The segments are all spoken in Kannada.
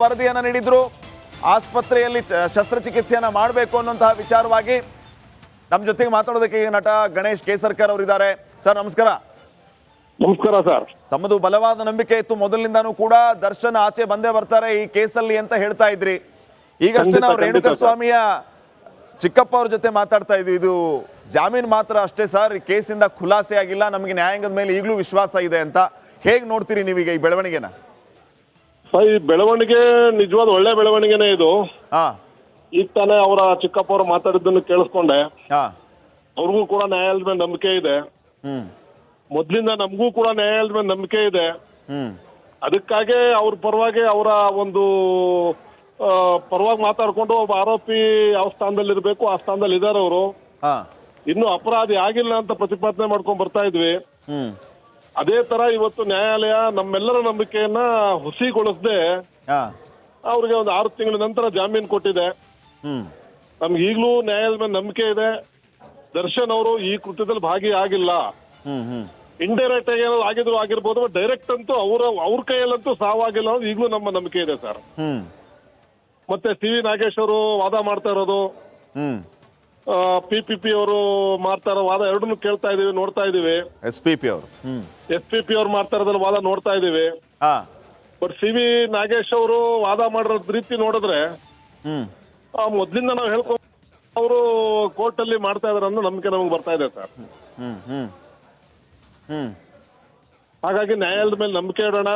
ವರದಿಯನ್ನು ನೀಡಿದ್ರು. ಆಸ್ಪತ್ರೆಯಲ್ಲಿ ಶಸ್ತ್ರಚಿಕಿತ್ಸೆಯನ್ನ ಮಾಡಬೇಕು ಅನ್ನುವಂತಹ ವಿಚಾರವಾಗಿ ನಮ್ಮ ಜೊತೆಗೆ ಮಾತಾಡೋದಕ್ಕೆ ನಟ ಗಣೇಶ್ ಕೇಸರ್ಕರ್ ಅವರಿದ್ದಾರೆ. ಸರ್ ನಮಸ್ಕಾರ. ನಮಸ್ಕಾರ ಸರ್. ತಮ್ಮದು ಬಲವಾದ ನಂಬಿಕೆ ಇತ್ತು ಮೊದಲಿನಿಂದಾನೂ ಕೂಡ ದರ್ಶನ್ ಆಚೆ ಬಂದೇ ಬರ್ತಾರೆ ಈ ಕೇಸಲ್ಲಿ ಅಂತ ಹೇಳ್ತಾ ಇದ್ರಿ. ಈಗಷ್ಟೇ ನಾವು ರೇಣುಕಾಸ್ವಾಮಿಯ ಚಿಕ್ಕಪ್ಪ ಅವ್ರ ಜೊತೆ ಮಾತಾಡ್ತಾ ಇದ್ವಿ. ಇದು ಜಾಮೀನು ಮಾತ್ರ ಅಷ್ಟೇ ಸರ್, ಈ ಕೇಸಿಂದ ಖುಲಾಸೆ ಆಗಿಲ್ಲ, ನಮಗೆ ನ್ಯಾಯಾಂಗದ ಮೇಲೆ ಈಗಲೂ ವಿಶ್ವಾಸ ಇದೆ ಅಂತ. ಹೇಗೆ ನೋಡ್ತೀರಿ ನೀವೀಗ ಈ ಬೆಳವಣಿಗೆನ? ಈ ಬೆಳವಣಿಗೆ ನಿಜವಾದ ಒಳ್ಳೆ ಬೆಳವಣಿಗೆನೇ ಇದು. ಈಗ ತಾನೇ ಅವರ ಚಿಕ್ಕಪ್ಪ ಅವರು ಮಾತಾಡಿದ್ದನ್ನು ಕೇಳಿಸ್ಕೊಂಡೆ. ಅವ್ರಿಗೂ ಕೂಡ ನ್ಯಾಯಾಲಯದ ಮೇಲೆ ನಂಬಿಕೆ ಇದೆ. ಮೊದ್ಲಿಂದ ನಮಗೂ ಕೂಡ ನ್ಯಾಯಾಲಯದ ಮೇಲೆ ನಂಬಿಕೆ ಇದೆ. ಅದಕ್ಕಾಗಿ ಅವ್ರ ಪರವಾಗಿ ಅವರ ಒಂದು ಪರವಾಗಿ ಮಾತಾಡ್ಕೊಂಡು ಒಬ್ಬ ಆರೋಪಿ ಯಾವ ಸ್ಥಾನದಲ್ಲಿ ಇರಬೇಕು ಆ ಸ್ಥಾನದಲ್ಲಿ ಇದ್ದಾರೆ ಅವರು. ಇನ್ನು ಅಪರಾಧಿ ಆಗಿಲ್ಲ ಅಂತ ಪ್ರತಿಪಾದನೆ ಮಾಡ್ಕೊಂಡ್ ಬರ್ತಾ ಇದ್ವಿ. ಅದೇ ತರ ಇವತ್ತು ನ್ಯಾಯಾಲಯ ನಮ್ಮೆಲ್ಲರ ನಂಬಿಕೆಯನ್ನ ಹುಸಿಗೊಳಿಸದೆ ಅವ್ರಿಗೆ ಒಂದು 6 ತಿಂಗಳ ನಂತರ ಜಾಮೀನು ಕೊಟ್ಟಿದೆ. ನಮ್ಗೆ ಈಗಲೂ ನ್ಯಾಯಾಲಯದ ಮೇಲೆ ನಂಬಿಕೆ ಇದೆ. ದರ್ಶನ್ ಅವರು ಈ ಕೃತ್ಯದಲ್ಲಿ ಭಾಗಿಯಾಗಿಲ್ಲ. ಇಂಡೈರೆಕ್ಟ್ ಆಗಿ ಏನಾದ್ರು ಆಗಿದ್ರು ಆಗಿರ್ಬೋದು, ಡೈರೆಕ್ಟ್ ಅಂತೂ ಅವ್ರ ಕೈಯಲ್ಲಂತೂ ಸಾವಾಗಿಲ್ಲ ಅನ್ನೋದು ಈಗಲೂ ನಮ್ಮ ನಂಬಿಕೆ ಇದೆ ಸರ್. ಮತ್ತೆ ಸಿ ವಿ ನಾಗೇಶ್ ಅವರು ವಾದ ಮಾಡ್ತಾ ಇರೋದು, PPP ಅವರು ಮಾಡ್ತಾ ಇರೋ ವಾದ ಎರಡನ್ನೂ ಕೇಳ್ತಾ ಇದೀವಿ, ನೋಡ್ತಾ ಇದೀವಿ. ಎಸ್ ಪಿ ಪಿ ಅವರು ಮಾಡ್ತಾ ಇರೋದ್ರಲ್ಲಿ ವಾದ ನೋಡ್ತಾ ಇದೀವಿ. ಬಟ್ ಸಿ ವಿ ನಾಗೇಶ್ ಅವರು ವಾದ ಮಾಡಿರೋ ರೀತಿ ನೋಡಿದ್ರೆ ಮೊದ್ಲಿಂದ ನಾವು ಹೇಳ್ಕೊಂಡು ಅವರು ಕೋರ್ಟ್ ಅಲ್ಲಿ ಮಾಡ್ತಾ ಇದಾರೆ ಅನ್ನೋ ನಂಬಿಕೆ ನಮಗೆ ಬರ್ತಾ ಇದೆ ಸರ್. ಹಾಗಾಗಿ ನ್ಯಾಯಾಲಯದ ಮೇಲೆ ನಂಬಿಕೆ ಇಡೋಣ.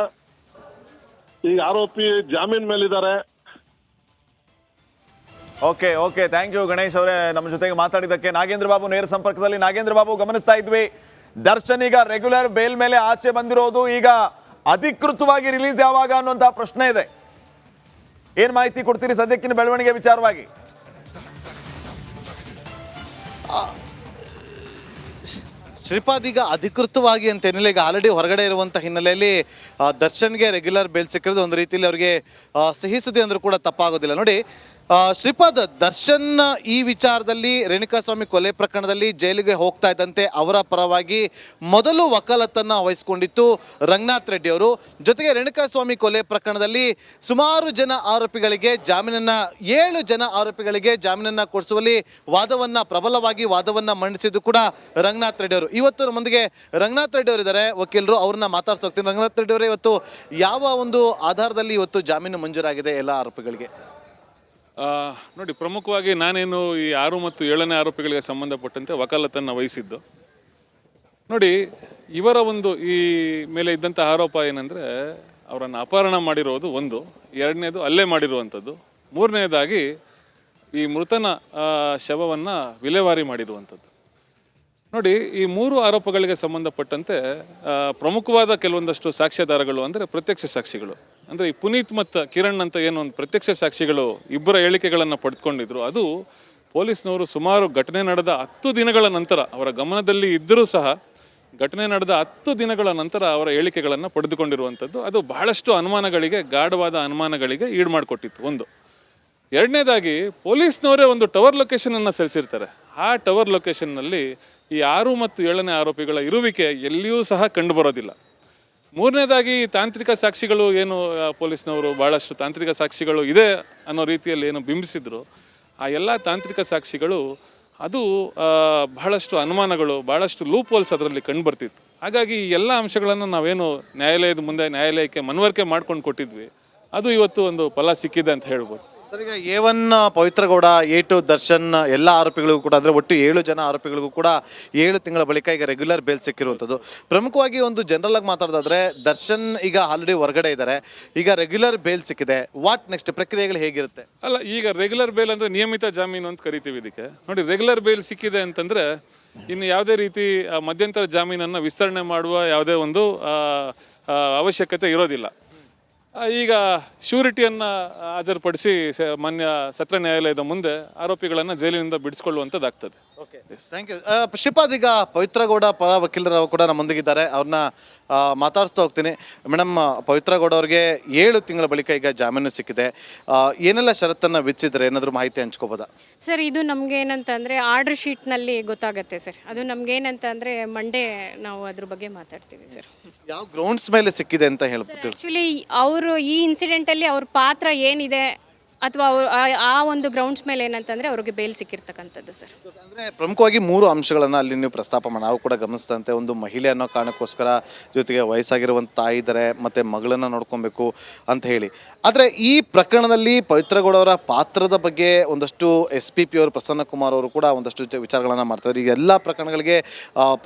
ಈಗ ಆರೋಪಿ ಜಾಮೀನ್ ಮೇಲಿದ್ದಾರೆ. Okay okay, thank you Ganesh ಅವರೇ ನಮ್ಮ ಜೊತೆಗೆ ಮಾತಾಡಿದ್ದಕ್ಕೆ. ನಾಗೇಂದ್ರ ಬಾಬು ನೇರ ಸಂಪರ್ಕದಲ್ಲಿ. ನಾಗೇಂದ್ರ ಬಾಬು, ಗಮನಿಸ್ತಾ ಇದ್ವಿ ದರ್ಶನ್ ಈಗ ರೆಗ್ಯುಲರ್ ಬೇಲ್ ಮೇಲೆ ಆಚೆ ಬಂದಿರೋದು, ಈಗ ಅಧಿಕೃತವಾಗಿ ರಿಲೀಸ್ ಯಾವಾಗ ಅನ್ನುವಂತಹ ಪ್ರಶ್ನೆ ಇದೆ. ಏನ್ ಮಾಹಿತಿ ಕೊಡ್ತೀರಿ ಸದ್ಯಕ್ಕಿನ ಬೆಳವಣಿಗೆ ವಿಚಾರವಾಗಿ? ಶ್ರೀಪಾದ್, ಈಗ ಅಧಿಕೃತವಾಗಿ ಅಂತ ಏನಿಲ್ಲ, ಈಗ ಆಲ್ರೆಡಿ ಹೊರಗಡೆ ಇರುವಂಥ ಹಿನ್ನೆಲೆಯಲ್ಲಿ ದರ್ಶನ್ಗೆ ರೆಗ್ಯುಲರ್ ಬೇಲ್ ಸಿಕ್ಕಿರೋದು ಒಂದು ರೀತಿಯಲ್ಲಿ ಅವರಿಗೆ ಸಿಹಿ ಸುದ್ದಿ ಅಂದ್ರೂ ಕೂಡ ತಪ್ಪಾಗೋದಿಲ್ಲ. ನೋಡಿ ಶ್ರೀಪಾದ್, ದರ್ಶನ್ ಈ ವಿಚಾರದಲ್ಲಿ ರೇಣುಕಾಸ್ವಾಮಿ ಕೊಲೆ ಪ್ರಕರಣದಲ್ಲಿ ಜೈಲಿಗೆ ಹೋಗ್ತಾ ಇದ್ದಂತೆ ಅವರ ಪರವಾಗಿ ಮೊದಲು ವಕಾಲತ್ತನ್ನು ವಹಿಸಿಕೊಂಡಿತ್ತು ರಂಗನಾಥ್ ರೆಡ್ಡಿ ಅವರು. ಜೊತೆಗೆ ರೇಣುಕಾಸ್ವಾಮಿ ಕೊಲೆ ಪ್ರಕರಣದಲ್ಲಿ ಸುಮಾರು ಜನ ಆರೋಪಿಗಳಿಗೆ ಜಾಮೀನನ್ನು 7 ಜನ ಆರೋಪಿಗಳಿಗೆ ಜಾಮೀನನ್ನು ಕೊಡಿಸುವಲ್ಲಿ ಪ್ರಬಲವಾಗಿ ವಾದವನ್ನು ಮಂಡಿಸಿದ್ದು ಕೂಡ ರಂಗನಾಥ್ ರೆಡ್ಡಿ ಅವರು. ಇವತ್ತು ನಮ್ಮೊಂದಿಗೆ ರಂಗನಾಥ್ ರೆಡ್ಡಿ ಅವರು ಇದ್ದಾರೆ, ವಕೀಲರು. ಅವ್ರನ್ನ ಮಾತಾಡ್ತಾ ಹೋಗ್ತೀನಿ. ರಂಗನಾಥ್ ರೆಡ್ಡಿ ಅವರೇ, ಇವತ್ತು ಯಾವ ಒಂದು ಆಧಾರದಲ್ಲಿ ಇವತ್ತು ಜಾಮೀನು ಮಂಜೂರಾಗಿದೆ ಎಲ್ಲ ಆರೋಪಿಗಳಿಗೆ? ನೋಡಿ, ಪ್ರಮುಖವಾಗಿ ನಾನೇನು ಈ 6 ಮತ್ತು 7ನೇ ಆರೋಪಿಗಳಿಗೆ ಸಂಬಂಧಪಟ್ಟಂತೆ ವಕಾಲತ್ತನ್ನು ವಹಿಸಿದ್ದು. ನೋಡಿ, ಇವರ ಒಂದು ಈ ಮೇಲೆ ಇದ್ದಂಥ ಆರೋಪ ಏನಂದರೆ ಅವರನ್ನು ಅಪಹರಣ ಮಾಡಿರೋದು ಒಂದು, 2ನೇದು ಹಲ್ಲೆ ಮಾಡಿರುವಂಥದ್ದು, 3ನೇದಾಗಿ ಈ ಮೃತನ ಶವವನ್ನು ವಿಲೇವಾರಿ ಮಾಡಿರುವಂಥದ್ದು. ನೋಡಿ, ಈ 3 ಆರೋಪಗಳಿಗೆ ಸಂಬಂಧಪಟ್ಟಂತೆ ಪ್ರಮುಖವಾದ ಕೆಲವೊಂದಷ್ಟು ಸಾಕ್ಷ್ಯಾಧಾರಗಳು ಅಂದರೆ ಪ್ರತ್ಯಕ್ಷ ಸಾಕ್ಷಿಗಳು, ಅಂದರೆ ಈ ಪುನೀತ್ ಮತ್ತು ಕಿರಣ್ ಅಂತ ಏನು ಒಂದು ಪ್ರತ್ಯಕ್ಷ ಸಾಕ್ಷಿಗಳು ಇಬ್ಬರ ಹೇಳಿಕೆಗಳನ್ನು ಪಡೆದುಕೊಂಡಿದ್ರು. ಅದು ಪೊಲೀಸ್ನವರು ಸುಮಾರು ಘಟನೆ ನಡೆದ 10 ದಿನಗಳ ನಂತರ, ಅವರ ಗಮನದಲ್ಲಿ ಇದ್ದರೂ ಸಹ ಘಟನೆ ನಡೆದ 10 ದಿನಗಳ ನಂತರ ಅವರ ಹೇಳಿಕೆಗಳನ್ನು ಪಡೆದುಕೊಂಡಿರುವಂಥದ್ದು. ಅದು ಬಹಳಷ್ಟು ಅನುಮಾನಗಳಿಗೆ, ಗಾಢವಾದ ಅನುಮಾನಗಳಿಗೆ ಈಡು ಮಾಡಿಕೊಟ್ಟಿತ್ತು ಒಂದು. 2ನೇದಾಗಿ ಪೊಲೀಸ್ನವರೇ ಒಂದು ಟವರ್ ಲೊಕೇಶನನ್ನು ಸಲ್ಲಿಸಿರ್ತಾರೆ. ಆ ಟವರ್ ಲೊಕೇಶನ್ನಲ್ಲಿ ಈ 6 ಮತ್ತು 7ನೇ ಆರೋಪಿಗಳ ಇರುವಿಕೆ ಎಲ್ಲಿಯೂ ಸಹ ಕಂಡುಬರೋದಿಲ್ಲ. 3ನೇದಾಗಿ ತಾಂತ್ರಿಕ ಸಾಕ್ಷಿಗಳು ಏನು ಪೊಲೀಸ್ನವರು ಭಾಳಷ್ಟು ತಾಂತ್ರಿಕ ಸಾಕ್ಷಿಗಳು ಇದೆ ಅನ್ನೋ ರೀತಿಯಲ್ಲಿ ಏನು ಬಿಂಬಿಸಿದ್ರು, ಆ ಎಲ್ಲ ತಾಂತ್ರಿಕ ಸಾಕ್ಷಿಗಳು ಅದು ಬಹಳಷ್ಟು ಅನುಮಾನಗಳು, ಭಾಳಷ್ಟು ಲೂಪ್ ಹೋಲ್ಸ್ ಅದರಲ್ಲಿ ಕಂಡುಬರ್ತಿತ್ತು. ಹಾಗಾಗಿ ಈ ಎಲ್ಲ ಅಂಶಗಳನ್ನು ನಾವೇನು ನ್ಯಾಯಾಲಯದ ಮುಂದೆ ನ್ಯಾಯಾಲಯಕ್ಕೆ ಮನವರಿಕೆ ಮಾಡ್ಕೊಂಡು ಕೊಟ್ಟಿದ್ವಿ, ಅದು ಇವತ್ತು ಒಂದು ಫಲ ಸಿಕ್ಕಿದೆ ಅಂತ ಹೇಳ್ಬೋದು. ಸರ್, ಈಗ A1 ಪವಿತ್ರ ಗೌಡ, A2 ದರ್ಶನ್ ಎಲ್ಲ ಆರೋಪಿಗಳಿಗೂ ಕೂಡ, ಅಂದರೆ ಒಟ್ಟು 7 ಜನ ಆರೋಪಿಗಳಿಗೂ ಕೂಡ 7 ತಿಂಗಳ ಬಳಿಕ ಈಗ ರೆಗ್ಯುಲರ್ ಬೇಲ್ ಸಿಕ್ಕಿರುವಂಥದ್ದು. ಪ್ರಮುಖವಾಗಿ ಒಂದು ಜನರಲ್ ಆಗಿ ಮಾತಾಡೋದಾದ್ರೆ, ದರ್ಶನ್ ಈಗ ಆಲ್ರೆಡಿ ಹೊರಗಡೆ ಇದ್ದಾರೆ, ಈಗ ರೆಗ್ಯುಲರ್ ಬೇಲ್ ಸಿಕ್ಕಿದೆ. ವಾಟ್ ನೆಕ್ಸ್ಟ್ ಪ್ರಕ್ರಿಯೆಗಳು ಹೇಗಿರುತ್ತೆ? ಅಲ್ಲ, ಈಗ ರೆಗ್ಯುಲರ್ ಬೇಲ್ ಅಂದರೆ ನಿಯಮಿತ ಜಾಮೀನು ಅಂತ ಕರಿತೀವಿ ಇದಕ್ಕೆ. ನೋಡಿ, ರೆಗ್ಯುಲರ್ ಬೇಲ್ ಸಿಕ್ಕಿದೆ ಅಂತಂದರೆ ಇನ್ನು ಯಾವುದೇ ರೀತಿ ಮಧ್ಯಂತರ ಜಾಮೀನನ್ನು ವಿಸ್ತರಣೆ ಮಾಡುವ ಯಾವುದೇ ಒಂದು ಅವಶ್ಯಕತೆ ಇರೋದಿಲ್ಲ. ಈಗ ಶ್ಯೂರಿಟಿಯನ್ನು ಹಾಜರುಪಡಿಸಿ ಮಾನ್ಯ ಸತ್ರ ನ್ಯಾಯಾಲಯದ ಮುಂದೆ ಆರೋಪಿಗಳನ್ನು ಜೈಲಿನಿಂದ ಬಿಡಿಸ್ಕೊಳ್ಳುವಂಥದ್ದಾಗ್ತದೆ. Okay, thank you. ಶ್ರೀಪಾದ್, ಈಗ ಪವಿತ್ರ ಗೌಡ ಪರ ವಕೀಲರು ಕೂಡ ನಮ್ಮೊಂದಿಗಿದ್ದಾರೆ, ಅವ್ರನ್ನ ಮಾತಾಡ್ಸ್ತಾ ಹೋಗ್ತೀನಿ. ಮೇಡಮ್, ಪವಿತ್ರ ಗೌಡ ಅವ್ರಿಗೆ 7 ತಿಂಗಳ ಬಳಿಕ ಈಗ ಜಾಮೀನು ಸಿಕ್ಕಿದೆ. ಏನೆಲ್ಲ ಷರತ್ತನ್ನು ವಿಧಿಸಿದ್ರೆ ಏನಾದರೂ ಮಾಹಿತಿ ಹಂಚ್ಕೋಬೋದಾ? ಸರ್, ಇದು ನಮಗೆ ಏನಂತಂದರೆ ಆರ್ಡರ್ ಶೀಟ್ನಲ್ಲಿ ಗೊತ್ತಾಗುತ್ತೆ ಸರ್. ಅದು ನಮ್ಗೆ ಏನಂತಂದರೆ ಮಂಡೇ ನಾವು ಅದ್ರ ಬಗ್ಗೆ ಮಾತಾಡ್ತೀವಿ ಸರ್. ಯಾವ ಗ್ರೌಂಡ್ಸ್ ಮೇಲೆ ಸಿಕ್ಕಿದೆ ಅಂತ ಹೇಳ್ಬಿಟ್ಟು? ಆ್ಯಕ್ಚುಲಿ ಅವರು ಈ ಇನ್ಸಿಡೆಂಟಲ್ಲಿ ಅವ್ರ ಪಾತ್ರ ಏನಿದೆ ಅಥವಾ ಅವ್ರು ಆ ಒಂದು ಗ್ರೌಂಡ್ಸ್ ಮೇಲೆ ಏನಂತಂದರೆ ಅವ್ರಿಗೆ ಬೇಲ್ ಸಿಕ್ಕಿರ್ತಕ್ಕಂಥದ್ದು ಸರ್. ಅಂದರೆ ಪ್ರಮುಖವಾಗಿ 3 ಅಂಶಗಳನ್ನು ಅಲ್ಲಿ ನೀವು ಪ್ರಸ್ತಾಪ ಮಾಡಿ ನಾವು ಕೂಡ ಗಮನಿಸಿದಂತೆ, ಒಂದು ಮಹಿಳೆ ಅನ್ನೋ ಕಾರಣಕ್ಕೋಸ್ಕರ, ಜೊತೆಗೆ ವಯಸ್ಸಾಗಿರುವಂಥ ತಾಯಿ ಇದ್ದಾರೆ, ಮತ್ತು ಮಗಳನ್ನು ನೋಡ್ಕೊಬೇಕು ಅಂತ ಹೇಳಿ. ಆದರೆ ಈ ಪ್ರಕರಣದಲ್ಲಿ ಪವಿತ್ರ ಗೌಡ ಅವರ ಪಾತ್ರದ ಬಗ್ಗೆ ಒಂದಷ್ಟು SP ಅವರು ಪ್ರಸನ್ನ ಕುಮಾರ್ ಅವರು ಕೂಡ ಒಂದಷ್ಟು ವಿಚಾರಗಳನ್ನು ಮಾಡ್ತಾರೆ. ಈ ಎಲ್ಲ ಪ್ರಕರಣಗಳಿಗೆ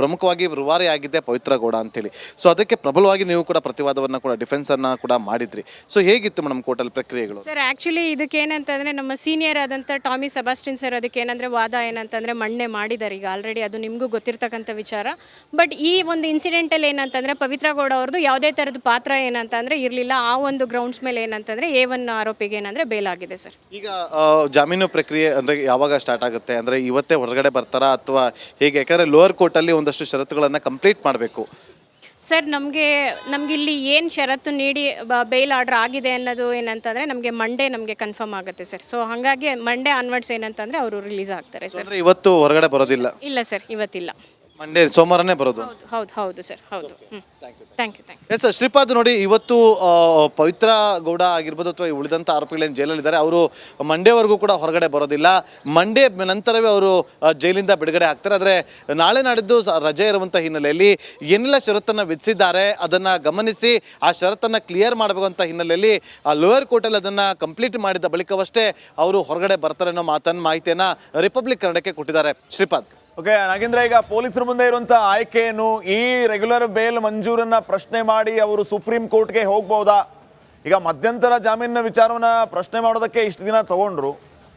ಪ್ರಮುಖವಾಗಿ ರೂವಾರಿ ಆಗಿದ್ದೆ ಪವಿತ್ರ ಗೌಡ ಅಂತೇಳಿ. ಸೊ ಅದಕ್ಕೆ ಪ್ರಬಲವಾಗಿ ನೀವು ಕೂಡ ಪ್ರತಿವಾದವನ್ನು ಕೂಡ ಡಿಫೆನ್ಸನ್ನು ಕೂಡ ಮಾಡಿದ್ರಿ. ಸೊ ಹೇಗಿತ್ತು ಮೇಡಮ್ ಕೋರ್ಟಲ್ಲಿ ಪ್ರಕ್ರಿಯೆಗಳು? ಸರ್, ಆ್ಯಕ್ಚುಲಿ ಇದಕ್ಕೆ ಏನಂತಂದರೆ ನಮ್ಮ ಸೀನಿಯರ್ ಆದಂಥ ಟಾಮಿ ಸೆಬಾಸ್ಟಿನ್ ಸರ್ ಅದಕ್ಕೆ ಏನಂದರೆ ವಾದ ಏನಂತಂದರೆ ಮಂಡನೆ ಮಾಡಿದ್ದಾರೆ ಈಗ ಆಲ್ರೆಡಿ. ಅದು ನಿಮಗೂ ಗೊತ್ತಿರ್ತಕ್ಕಂಥ ವಿಚಾರ. ಬಟ್ ಈ ಒಂದು ಇನ್ಸಿಡೆಂಟಲ್ಲಿ ಏನಂತಂದರೆ ಪವಿತ್ರ ಗೌಡ ಅವ್ರದ್ದು ಯಾವುದೇ ಥರದ ಪಾತ್ರ ಏನಂತಂದರೆ ಇರಲಿಲ್ಲ. ಆ ಒಂದು ಗ್ರೌಂಡ್ಸ್ ಮೇಲೆ ಏನಂತಂದರೆ A1 ಆರೋಪಿಗೆ ಏನಂದರೆ ಬೇಲ್ ಆಗಿದೆ ಸರ್. ಈಗ ಜಾಮೀನು ಪ್ರಕ್ರಿಯೆ ಅಂದರೆ ಯಾವಾಗ ಸ್ಟಾರ್ಟ್ ಆಗುತ್ತೆ? ಅಂದರೆ ಇವತ್ತೇ ಹೊರಗಡೆ ಬರ್ತಾರಾ ಅಥವಾ ಹೇಗೆ? ಯಾಕಂದರೆ ಲೋವರ್ ಕೋರ್ಟಲ್ಲಿ ಒಂದಷ್ಟು ಷರತ್ತುಗಳನ್ನು ಕಂಪ್ಲೀಟ್ ಮಾಡಬೇಕು ಸರ್. ನಮಗಿಲ್ಲಿ ಏನು ಷರತ್ತು ನೀಡಿ ಬೇಲ್ ಆರ್ಡರ್ ಆಗಿದೆ ಅನ್ನೋದು ಏನಂತಂದರೆ ನಮಗೆ ಮಂಡೇ ನಮಗೆ ಕನ್ಫರ್ಮ್ ಆಗುತ್ತೆ ಸರ್. ಸೊ ಹಾಗಾಗಿ ಮಂಡೇ ಆನ್ವರ್ಡ್ಸ್ ಏನಂತಂದರೆ ಅವರು ರಿಲೀಸ್ ಆಗ್ತಾರೆ ಸರ್. ಅಂದರೆ ಇವತ್ತು ಹೊರಗಡೆ ಬರೋದಿಲ್ಲ? ಇಲ್ಲ ಸರ್, ಇವತ್ತಿಲ್ಲ. ಮಂಡೇ ಸೋಮವಾರನೇ ಬರೋದು? ಹೌದು ಸರ್, ಹೌದು. Thank you. ಎಸ್ ಶ್ರೀಪಾದ್, ನೋಡಿ ಇವತ್ತು ಪವಿತ್ರ ಗೌಡ ಆಗಿರ್ಬೋದು ಅಥವಾ ಉಳಿದಂಥ ಆರೋಪಿಗಳೇನು ಜೈಲಲ್ಲಿದ್ದಾರೆ ಅವರು ಮಂಡೇವರೆಗೂ ಕೂಡ ಹೊರಗಡೆ ಬರೋದಿಲ್ಲ. ಮಂಡೇ ನಂತರವೇ ಅವರು ಜೈಲಿಂದ ಬಿಡುಗಡೆ ಆಗ್ತಾರೆ. ಆದರೆ ನಾಳೆ ನಾಡಿದ್ದು ರಜೆ ಇರುವಂಥ ಹಿನ್ನೆಲೆಯಲ್ಲಿ ಏನೆಲ್ಲ ಷರತ್ತನ್ನು ವಿಧಿಸಿದ್ದಾರೆ ಅದನ್ನು ಗಮನಿಸಿ ಆ ಷರತ್ತನ್ನು ಕ್ಲಿಯರ್ ಮಾಡಬೇಕಂತ ಹಿನ್ನೆಲೆಯಲ್ಲಿ ಆ ಲೋಯರ್ ಕೋರ್ಟಲ್ಲಿ ಅದನ್ನು ಕಂಪ್ಲೀಟ್ ಮಾಡಿದ ಬಳಿಕವಷ್ಟೇ ಅವರು ಹೊರಗಡೆ ಬರ್ತಾರೆ ಅನ್ನೋ ಮಾಹಿತಿಯನ್ನು ರಿಪಬ್ಲಿಕ್ ಕನ್ನಡಕ್ಕೆ ಕೊಟ್ಟಿದ್ದಾರೆ. ಶ್ರೀಪಾದ್. ಓಕೆ ನಾಗೇಂದ್ರ, ಈಗ ಪೊಲೀಸರ ಮುಂದೆ ಇರುವಂತ ಆಯ್ಕೆ ಏನು? ಈ ರೆಗ್ಯುಲರ್ ಬೇಲ್ ಮಂಜೂರನ್ನ ಪ್ರಶ್ನೆ ಮಾಡಿ ಅವರು ಸುಪ್ರೀಂ ಕೋರ್ಟ್ಗೆ ಹೋಗ್ಬೋದಾ? ಈಗ ಮಧ್ಯಂತರ ಜಾಮೀನಿನ ವಿಚಾರವನ್ನ ಪ್ರಶ್ನೆ ಮಾಡೋದಕ್ಕೆ ಇಷ್ಟು ದಿನ ತಗೊಂಡ್ರು,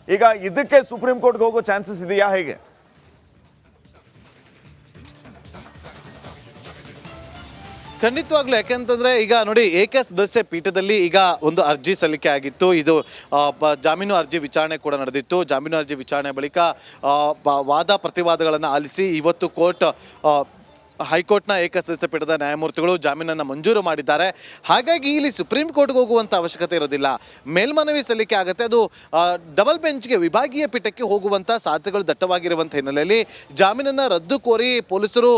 ಈಗ ಇದಕ್ಕೆ ಸುಪ್ರೀಂ ಕೋರ್ಟ್ಗೆ ಹೋಗೋ ಚಾನ್ಸಸ್ ಇದೆಯಾ, ಹೇಗೆ? ಖಂಡಿತವಾಗ್ಲೂ. ಯಾಕೆಂತಂದ್ರೆ ಈಗ ನೋಡಿ, ಏಕಸದಸ್ಯ ಪೀಠದಲ್ಲಿ ಈಗ ಒಂದು ಅರ್ಜಿ ಸಲ್ಲಿಕೆ ಆಗಿತ್ತು. ಇದು ಜಾಮೀನು ಅರ್ಜಿ ವಿಚಾರಣೆ ಕೂಡ ನಡೆದಿತ್ತು. ಜಾಮೀನು ಅರ್ಜಿ ವಿಚಾರಣೆ ಬಳಿಕ ವಾದ ಪ್ರತಿವಾದಗಳನ್ನು ಆಲಿಸಿ ಇವತ್ತು ಕೋರ್ಟ್ ಹೈಕೋರ್ಟ್ನ ಏಕಸದಸ್ಯ ಪೀಠದ ನ್ಯಾಯಮೂರ್ತಿಗಳು ಜಾಮೀನನ್ನು ಮಂಜೂರು ಮಾಡಿದ್ದಾರೆ. ಹಾಗಾಗಿ ಇಲ್ಲಿ ಸುಪ್ರೀಂ ಕೋರ್ಟ್ಗೆ ಹೋಗುವಂಥ ಅವಶ್ಯಕತೆ ಇರೋದಿಲ್ಲ. ಮೇಲ್ಮನವಿ ಸಲ್ಲಿಕೆ ಆಗುತ್ತೆ. ಅದು ಡಬಲ್ ಬೆಂಚ್ಗೆ, ವಿಭಾಗೀಯ ಪೀಠಕ್ಕೆ ಹೋಗುವಂಥ ಸಾಧ್ಯತೆಗಳು ದಟ್ಟವಾಗಿರುವಂಥ ಹಿನ್ನೆಲೆಯಲ್ಲಿ ಜಾಮೀನನ್ನು ರದ್ದು ಕೋರಿ ಪೊಲೀಸರು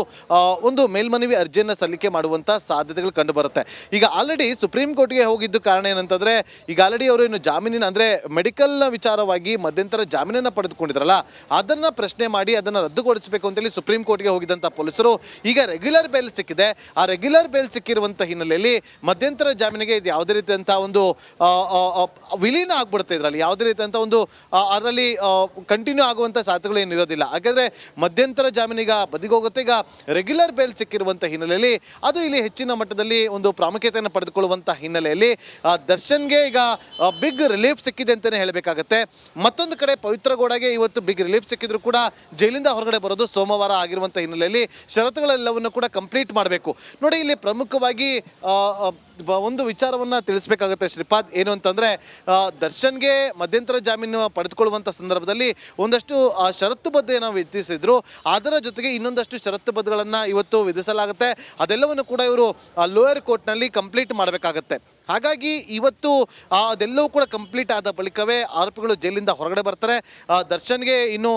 ಒಂದು ಮೇಲ್ಮನವಿ ಅರ್ಜಿಯನ್ನು ಸಲ್ಲಿಕೆ ಮಾಡುವಂಥ ಸಾಧ್ಯತೆಗಳು ಕಂಡುಬರುತ್ತೆ. ಈಗ ಆಲ್ರೆಡಿ ಸುಪ್ರೀಂ ಕೋರ್ಟ್ಗೆ ಹೋಗಿದ್ದು ಕಾರಣ ಏನಂತಂದರೆ, ಈಗ ಆಲ್ರೆಡಿ ಅವರು ಇನ್ನು ಜಾಮೀನಿನ ಅಂದರೆ ಮೆಡಿಕಲ್ನ ವಿಚಾರವಾಗಿ ಮಧ್ಯಂತರ ಜಾಮೀನನ್ನು ಪಡೆದುಕೊಂಡಿದ್ರಲ್ಲ, ಅದನ್ನು ಪ್ರಶ್ನೆ ಮಾಡಿ ಅದನ್ನು ರದ್ದುಗೊಳಿಸಬೇಕು ಅಂತೇಳಿ ಸುಪ್ರೀಂ ಕೋರ್ಟ್ಗೆ ಹೋಗಿದ್ದಂಥ ಪೊಲೀಸರು ಈಗ ರೆಗ್ಯುಲರ್ ಬೇಲ್ ಸಿಕ್ಕಿದೆ. ಆ ರೆಗ್ಯುಲರ್ ಬೇಲ್ ಸಿಕ್ಕಿರುವಂಥ ಹಿನ್ನೆಲೆಯಲ್ಲಿ ಮಧ್ಯಂತರ ಜಾಮೀನಿಗೆ ಇದು ಯಾವುದೇ ರೀತಿಯಂಥ ಒಂದು ವಿಲೀನ ಆಗ್ಬಿಡುತ್ತೆ. ಇದರಲ್ಲಿ ಯಾವುದೇ ರೀತಿಯಂಥ ಒಂದು ಅದರಲ್ಲಿ ಕಂಟಿನ್ಯೂ ಆಗುವಂಥ ಸಾಧ್ಯತೆಗಳು ಏನಿರೋದಿಲ್ಲ. ಹಾಗಾದರೆ ಮಧ್ಯಂತರ ಜಾಮೀನಿಗ ಬದಿಗೋಗುತ್ತೆ. ಈಗ ರೆಗ್ಯುಲರ್ ಬೇಲ್ ಸಿಕ್ಕಿರುವಂಥ ಹಿನ್ನೆಲೆಯಲ್ಲಿ ಅದು ಇಲ್ಲಿ ಹೆಚ್ಚಿನ ಮಟ್ಟದಲ್ಲಿ ಒಂದು ಪ್ರಾಮುಖ್ಯತೆಯನ್ನು ಪಡೆದುಕೊಳ್ಳುವಂಥ ಹಿನ್ನೆಲೆಯಲ್ಲಿ ದರ್ಶನ್ಗೆ ಈಗ ಬಿಗ್ ರಿಲೀಫ್ ಸಿಕ್ಕಿದೆ ಅಂತಲೇ ಹೇಳಬೇಕಾಗತ್ತೆ. ಮತ್ತೊಂದು ಕಡೆ ಪವಿತ್ರ ಗೌಡಗೆ ಇವತ್ತು ಬಿಗ್ ರಿಲೀಫ್ ಸಿಕ್ಕಿದ್ರು ಕೂಡ ಜೈಲಿಂದ ಹೊರಗಡೆ ಬರೋದು ಸೋಮವಾರ ಆಗಿರುವಂಥ ಹಿನ್ನೆಲೆಯಲ್ಲಿ ಷರತ್ತುಗಳೆಲ್ಲವನ್ನು ಕೂಡ ಕಂಪ್ಲೀಟ್ ಮಾಡಬೇಕು. ನೋಡಿ, ಇಲ್ಲಿ ಪ್ರಮುಖವಾಗಿ ಒಂದು ವಿಚಾರವನ್ನು ತಿಳಿಸ್ಬೇಕಾಗುತ್ತೆ ಶ್ರೀಪಾದ್. ಏನು ಅಂತಂದರೆ, ದರ್ಶನ್ಗೆ ಮಧ್ಯಂತರ ಜಾಮೀನು ಪಡೆದುಕೊಳ್ಳುವಂಥ ಸಂದರ್ಭದಲ್ಲಿ ಒಂದಷ್ಟು ಷರತ್ತುಬದ್ಧ ನಾವು ವಿಧಿಸಿದ್ರು. ಅದರ ಜೊತೆಗೆ ಇನ್ನೊಂದಷ್ಟು ಷರತ್ತುಬದ್ಧಗಳನ್ನು ಇವತ್ತು ವಿಧಿಸಲಾಗುತ್ತೆ. ಅದೆಲ್ಲವನ್ನು ಕೂಡ ಇವರು ಲೋಯರ್ ಕೋರ್ಟ್ನಲ್ಲಿ ಕಂಪ್ಲೀಟ್ ಮಾಡಬೇಕಾಗತ್ತೆ. ಹಾಗಾಗಿ ಇವತ್ತು ಅದೆಲ್ಲವೂ ಕೂಡ ಕಂಪ್ಲೀಟ್ ಆದ ಬಳಿಕವೇ ಆರೋಪಿಗಳು ಜೈಲಿಂದ ಹೊರಗಡೆ ಬರ್ತಾರೆ. ದರ್ಶನ್ಗೆ ಇನ್ನು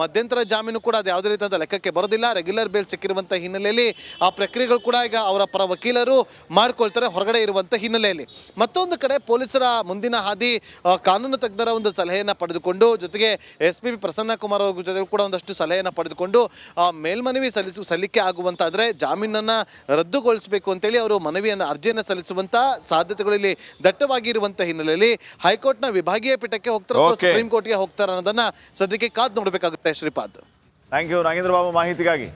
ಮಧ್ಯಂತರ ಜಾಮೀನು ಕೂಡ ಅದು ಯಾವುದೇ ರೀತಿಯಾದ ಲೆಕ್ಕಕ್ಕೆ ಬರೋದಿಲ್ಲ. ರೆಗ್ಯುಲರ್ ಬೇಲ್ ಸಿಕ್ಕಿರುವಂಥ ಹಿನ್ನೆಲೆಯಲ್ಲಿ ಆ ಪ್ರಕ್ರಿಯೆಗಳು ಕೂಡ ಈಗ ಅವರ ಪರ ವಕೀಲರು ಮಾಡ್ಕೊಳ್ತಾರೆ ಹೊರಗಡೆ ಇರುವಂಥ ಹಿನ್ನೆಲೆಯಲ್ಲಿ. ಮತ್ತೊಂದು ಕಡೆ ಪೊಲೀಸರ ಮುಂದಿನ ಹಾದಿ ಕಾನೂನು ತಜ್ಞರ ಒಂದು ಸಲಹೆಯನ್ನು ಪಡೆದುಕೊಂಡು, ಜೊತೆಗೆ SP ಪ್ರಸನ್ನ ಕುಮಾರ್ ಅವ್ರ ಜೊತೆ ಕೂಡ ಒಂದಷ್ಟು ಸಲಹೆಯನ್ನು ಪಡೆದುಕೊಂಡು ಮೇಲ್ಮನವಿ ಸಲ್ಲಿಕೆ ಆಗುವಂತಾದರೆ ಜಾಮೀನನ್ನು ರದ್ದುಗೊಳಿಸಬೇಕು ಅಂತೇಳಿ ಅವರು ಅರ್ಜಿಯನ್ನು ಸಲ್ಲಿಸುವಂಥ ಸಾಧ್ಯತೆಗಳು ಇಲ್ಲಿ ದಟ್ಟವಾಗಿರುವಂಥ ಹಿನ್ನೆಲೆಯಲ್ಲಿ ಹೈಕೋರ್ಟ್ನ ವಿಭಾಗೀಯ ಪೀಠಕ್ಕೆ ಹೋಗ್ತಾರೆ, ಸುಪ್ರೀಂ ಕೋರ್ಟ್ಗೆ ಹೋಗ್ತಾರೆ ಅನ್ನೋದನ್ನ ಸದ್ಯಕ್ಕೆ ಕಾದು ನೋಡಬೇಕಾಗುತ್ತೆ. ಶ್ರೀಪಾದ್. ಥ್ಯಾಂಕ್ ಯು ನಾಗೇಂದ್ರ ಬಾಬು ಮಾಹಿತಿಗಾಗಿ.